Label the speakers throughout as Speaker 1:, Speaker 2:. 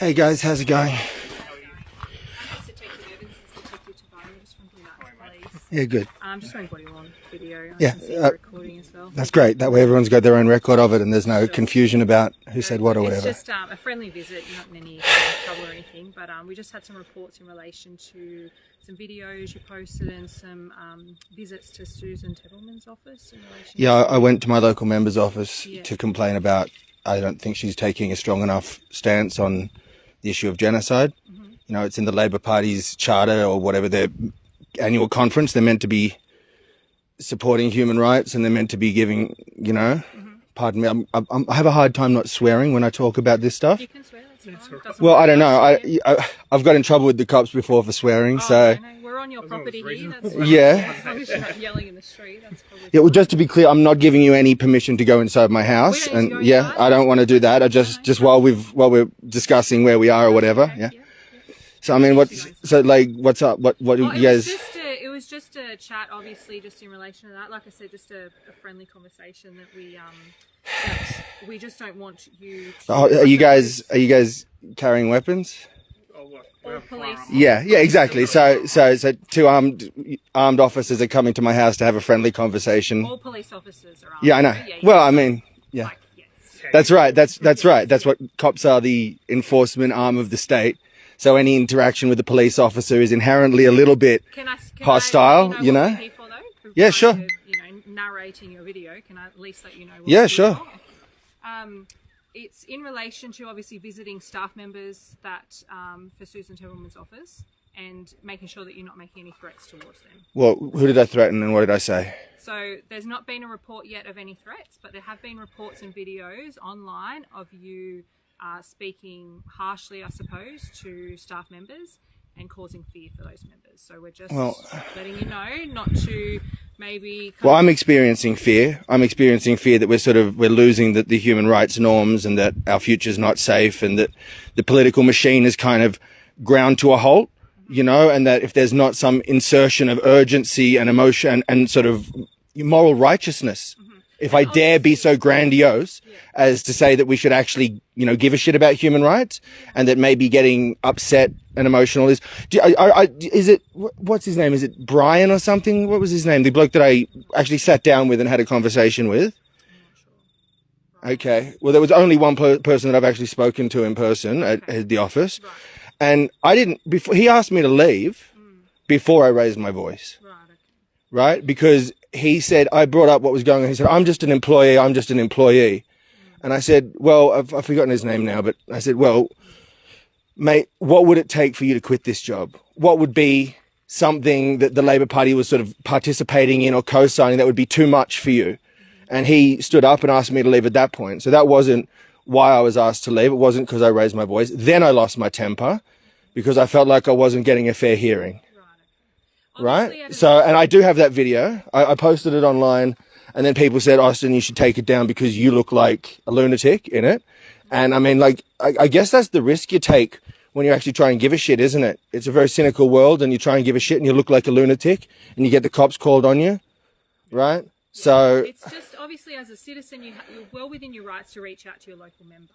Speaker 1: Hey guys, how's it going? Yeah, good.
Speaker 2: Just want body on video.
Speaker 1: Yeah,
Speaker 2: Recording as well.
Speaker 1: that's great. That way everyone's got their own record of it and there's no confusion about who said what or whatever.
Speaker 2: It's just a friendly visit, not in any trouble or anything, but we just had some reports in relation to some videos you posted and some visits to Susan Tebbleman's office. In relation
Speaker 1: Yeah, I went to my local member's office to complain about, I don't think she's taking a strong enough stance on the issue of genocide. Mm-hmm. You know, it's in the Labor Party's charter or whatever, their annual conference. They're meant to be supporting human rights and they're meant to be giving, you know, pardon me, I have a hard time not swearing when I talk about this stuff.
Speaker 2: You can swear, that's fine.
Speaker 1: Well, I don't know. I've got in trouble with the cops before for swearing, so...
Speaker 2: No, we're on your property here, that's
Speaker 1: yeah.
Speaker 2: As long as you're not yelling in the street, that's probably
Speaker 1: Yeah, well, just to be clear, I'm not giving you any permission to go inside my house, and yeah, I don't want to do that. I just while we're discussing where we are or whatever, yeah. So I mean, what's up? What do you guys?
Speaker 2: It was just a chat, obviously, just in relation to that. Like I said, just a friendly conversation that we just don't want you to...
Speaker 1: Are you guys carrying weapons?
Speaker 2: All police.
Speaker 1: Yeah, exactly. So two armed officers are coming to my house to have a friendly conversation.
Speaker 2: All police officers are armed.
Speaker 1: Yeah, I know. Well, I mean, yeah.
Speaker 2: Like, yes.
Speaker 1: That's right. That's right. That's what cops are, the enforcement arm of the state. So any interaction with the police officer is inherently a little bit hostile, you know? Yeah, sure.
Speaker 2: Narrating your video, can I at least let you know what
Speaker 1: Yeah, sure.
Speaker 2: It's in relation to obviously visiting staff members that for Susan Tebbleman's office and making sure that you're not making any threats towards them.
Speaker 1: Well, who did I threaten and what did I say?
Speaker 2: So there's not been a report yet of any threats, but there have been reports and videos online of you speaking harshly, I suppose, to staff members and causing fear for those members. So we're just letting you know not to maybe...
Speaker 1: Well, I'm experiencing fear. I'm experiencing fear that we're losing the human rights norms and that our future's not safe and that the political machine is kind of ground to a halt, you know, and that if there's not some insertion of urgency and emotion and sort of moral righteousness, if I dare be so grandiose as to say that we should actually, you know, give a shit about human rights and that maybe getting upset and emotional is it, what's his name? Is it Brian or something? What was his name? The bloke that I actually sat down with and had a conversation with. Okay. Well, there was only one person that I've actually spoken to in person at the office. And he asked me to leave before I raised my voice. Right? Because he said, I brought up what was going on. He said, I'm just an employee. And I said, well, I've forgotten his name now, but I said, well, mate, what would it take for you to quit this job? What would be something that the Labor Party was sort of participating in or co-signing that would be too much for you? And he stood up and asked me to leave at that point. So that wasn't why I was asked to leave. It wasn't because I raised my voice. Then I lost my temper because I felt like I wasn't getting a fair hearing. Right? So, and I do have that video. I posted it online and then people said, Austin, you should take it down because you look like a lunatic in it. And I mean, like, I guess that's the risk you take when you actually try and give a shit, isn't it? It's a very cynical world and you try and give a shit and you look like a lunatic and you get the cops called on you. Right? Yeah. So
Speaker 2: it's just obviously as a citizen, you're well within your rights to reach out to your local member.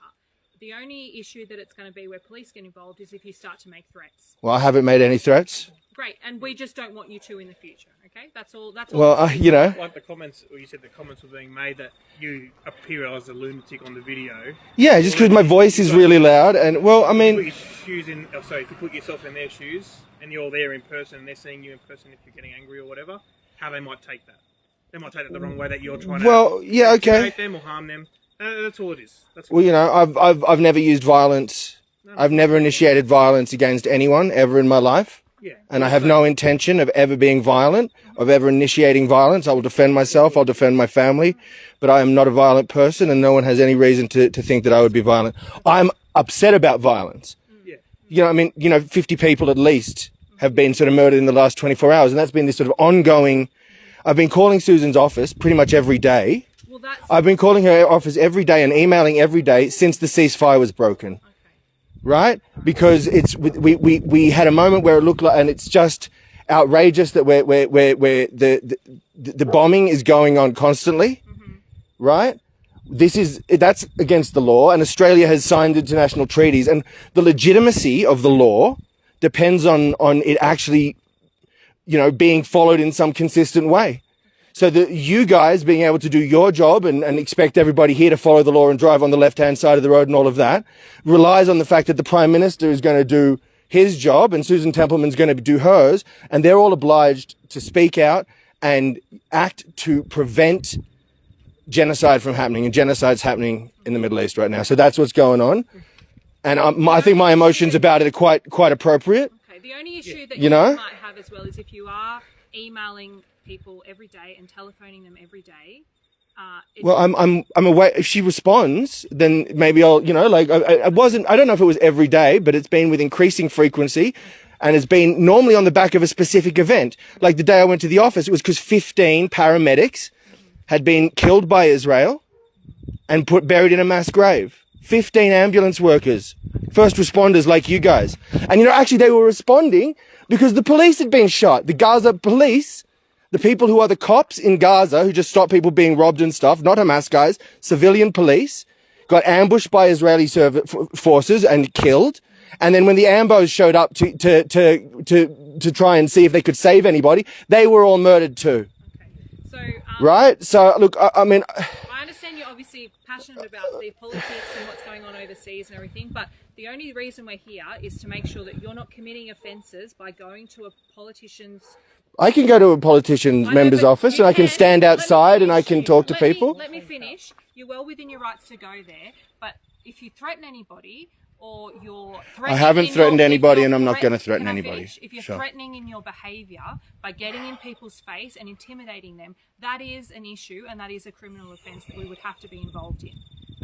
Speaker 2: The only issue that it's going to be where police get involved is if you start to make threats.
Speaker 1: Well, I haven't made any threats.
Speaker 2: Great, and we just don't want you to in the future. Okay, that's all.
Speaker 1: Well, you know,
Speaker 3: like the comments, or you said the comments were being made that you appear as a lunatic on the video.
Speaker 1: Yeah, just because my voice is really loud, and well, I mean,
Speaker 3: if you put yourself in their shoes, and you're there in person, and they're seeing you in person, if you're getting angry or whatever, how they might take that. They might take it the wrong way that you're trying to intimidate them or harm them. That's all it is.
Speaker 1: Well, you know, I've never used violence. I've never initiated violence against anyone ever in my life.
Speaker 3: Yeah.
Speaker 1: And I have no intention of ever being violent, of ever initiating violence. I will defend myself. I'll defend my family. But I am not a violent person and no one has any reason to think that I would be violent. I'm upset about violence.
Speaker 3: Yeah.
Speaker 1: You know, I mean, you know, 50 people at least have been sort of murdered in the last 24 hours. And that's been this sort of ongoing... I've been calling Susan's office pretty much every day.
Speaker 2: Well,
Speaker 1: I've been calling her office every day and emailing every day since the ceasefire was broken. Okay. Right? Because we had a moment where it looked like, and it's just outrageous that where the bombing is going on constantly. Mm-hmm. Right? that's against the law, and Australia has signed international treaties, and the legitimacy of the law depends on it actually, being followed in some consistent way. So that you guys being able to do your job and expect everybody here to follow the law and drive on the left-hand side of the road and all of that relies on the fact that the Prime Minister is going to do his job and Susan Templeman's going to do hers, and they're all obliged to speak out and act to prevent genocide from happening, and genocide's happening in the Middle East right now. So that's what's going on, and I think my emotions about it are quite appropriate.
Speaker 2: Okay. The only issue that you might have as well is if you are emailing people every day and telephoning them every day. Well, I'm aware. If she responds, then maybe I'll, I don't know if it was every day, but it's been with increasing frequency, and it's been normally on the back of a specific event. Like the day I went to the office, it was because 15 paramedics had been killed by Israel and buried in a mass grave. 15 ambulance workers, first responders like you guys. And actually they were responding because the police had been shot. The Gaza police, the people who are the cops in Gaza who just stop people being robbed and stuff, not Hamas guys, civilian police, got ambushed by Israeli forces and killed. And then when the Ambos showed up to try and see if they could save anybody, they were all murdered too. Okay. So,
Speaker 1: right? So look, I mean,
Speaker 2: I understand you're obviously passionate about the politics and what's going on overseas and everything, but the only reason we're here is to make sure that you're not committing offences by going to a politician's.
Speaker 1: I can go to a politician's member's office and I can stand outside and I can talk to people.
Speaker 2: Let me finish. You're well within your rights to go there, but if you threaten anybody or you're threatening...
Speaker 1: I haven't threatened anybody and I'm not going to threaten anybody.
Speaker 2: If you're threatening in your behaviour by getting in people's face and intimidating them, that is an issue and that is a criminal offence that we would have to be involved in.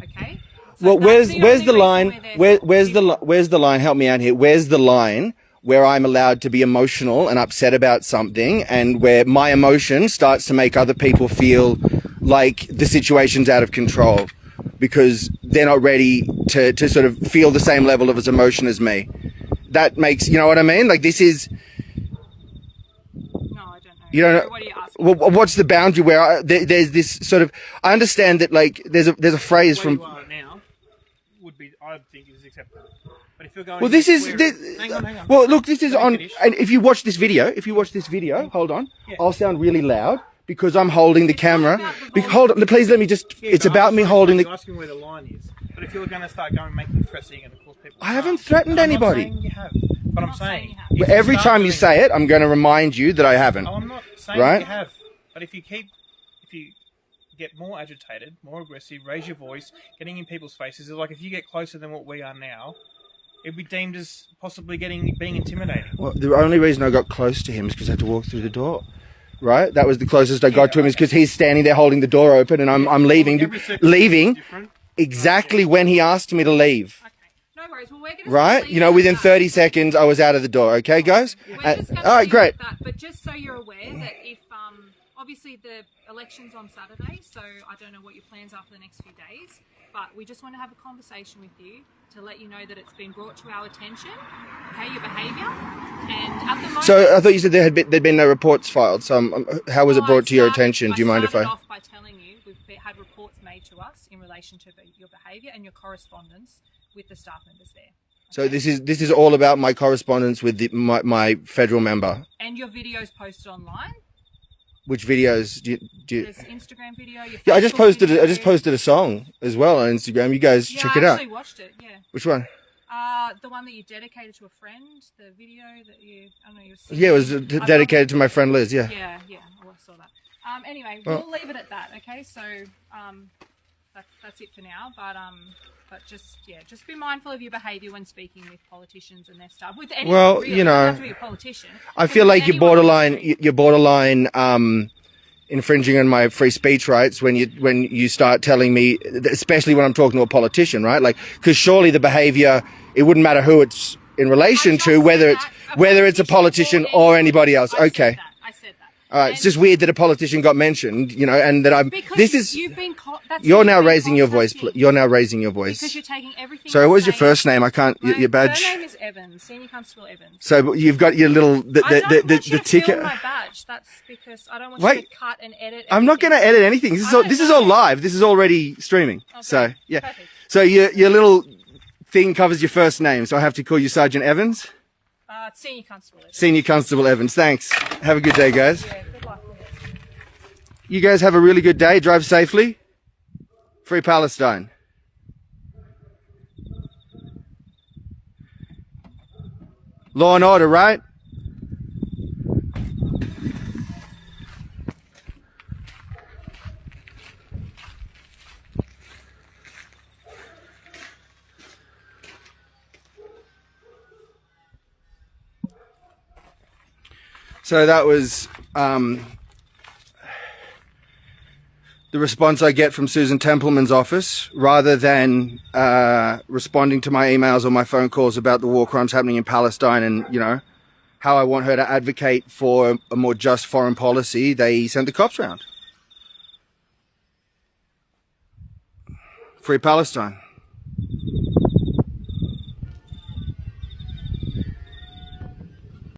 Speaker 2: Okay? So
Speaker 1: well, where's the line? Where's the line? Help me out here. Where's the line where I'm allowed to be emotional and upset about something, and where my emotion starts to make other people feel like the situation's out of control because they're not ready to sort of feel the same level of emotion as me? That makes, you know what I mean? Like this is...
Speaker 2: No, I don't know.
Speaker 1: You don't know?
Speaker 2: What are you asking?
Speaker 1: Well, what's the boundary where there's this sort of... I understand that like there's a phrase from...
Speaker 3: Where you are now would be, I think, is acceptable. But if you're going,
Speaker 1: well, this is.
Speaker 3: Hang on.
Speaker 1: Well, look, this is on. And if you watch this video, hold on. Yeah. I'll sound really loud because I'm holding the camera. Hold on, please let me just. Yeah, it's about me holding the.
Speaker 3: You're asking where the line is. But if you're going to start going making threats, you're going to cause people.
Speaker 1: I haven't threatened anybody.
Speaker 3: I'm not saying you have, but I'm saying.
Speaker 1: Every time you say it, I'm going to remind you that I haven't.
Speaker 3: Oh, I'm not saying you have. But if you get more agitated, more aggressive, raise your voice, getting in people's faces, like if you get closer than what we are now, it'd be deemed as possibly being intimidating. Well,
Speaker 1: the only reason I got close to him is because I had to walk through the door. Right? That was the closest I got to him, is because he's standing there holding the door open and I'm leaving exactly when he asked me to leave.
Speaker 2: Okay. No worries. Well, we're going to
Speaker 1: right? Within 30 seconds I was out of the door. Okay, guys?
Speaker 2: All
Speaker 1: right, great.
Speaker 2: That, but just so you're aware that if obviously the election's on Saturday, so I don't know what your plans are for the next few days, but we just want to have a conversation with you to let you know that it's been brought to our attention, okay, your behaviour, and at the moment...
Speaker 1: So I thought you said there'd been no reports filed, so how was it brought to your attention? Do you mind if I...
Speaker 2: started off by telling you we've had reports made to us in relation to your behaviour and your correspondence with the staff members there.
Speaker 1: Okay? So this is all about my correspondence with my federal member?
Speaker 2: And your videos posted online?
Speaker 1: Which videos do you...
Speaker 2: There's Instagram video.
Speaker 1: Yeah, I just posted a song as well on Instagram. You guys check it out.
Speaker 2: I actually watched it. Yeah.
Speaker 1: Which one?
Speaker 2: The one that you dedicated to a friend. The video that you... I don't know.
Speaker 1: Yeah, it was dedicated to my friend Liz. Yeah.
Speaker 2: Yeah. I saw that. Anyway, we'll leave it at that. Okay. So that's it for now. But just be mindful of your behaviour when speaking with politicians and their staff. With anyone, really. You don't have to be a politician.
Speaker 1: I feel like you're borderline infringing on my free speech rights when you start telling me, especially when I'm talking to a politician, right? Like, because surely the behaviour, it wouldn't matter who it's in relation to, whether it's a politician or anybody else. Okay.
Speaker 2: I said that.
Speaker 1: All right, it's just weird that a politician got mentioned, you know, and that I'm.
Speaker 2: Because
Speaker 1: This is.
Speaker 2: you've been.
Speaker 1: You're now raising your voice. You're now raising your voice.
Speaker 2: Because you're taking everything.
Speaker 1: Sorry, what was your first name? I can't. Your badge.
Speaker 2: My name is Evans, Senior Constable Evans.
Speaker 1: So you've got your little
Speaker 2: I don't want you to
Speaker 1: ticket.
Speaker 2: film my badge. That's because I don't want you to cut and edit.
Speaker 1: I'm not going to edit anything. This is all live. This is already streaming. Okay. So yeah. Perfect. So your little thing covers your first name. So I have to call you Sergeant Evans.
Speaker 2: Senior Constable Evans.
Speaker 1: Senior Constable Evans. Thanks. Have a good day, guys.
Speaker 2: Yeah, good luck with it.
Speaker 1: You guys have a really good day. Drive safely. Free Palestine. Law and order, right? So that was the response I get from Susan Templeman's office, rather than responding to my emails or my phone calls about the war crimes happening in Palestine and, you know, how I want her to advocate for a more just foreign policy. They sent the cops round. Free Palestine.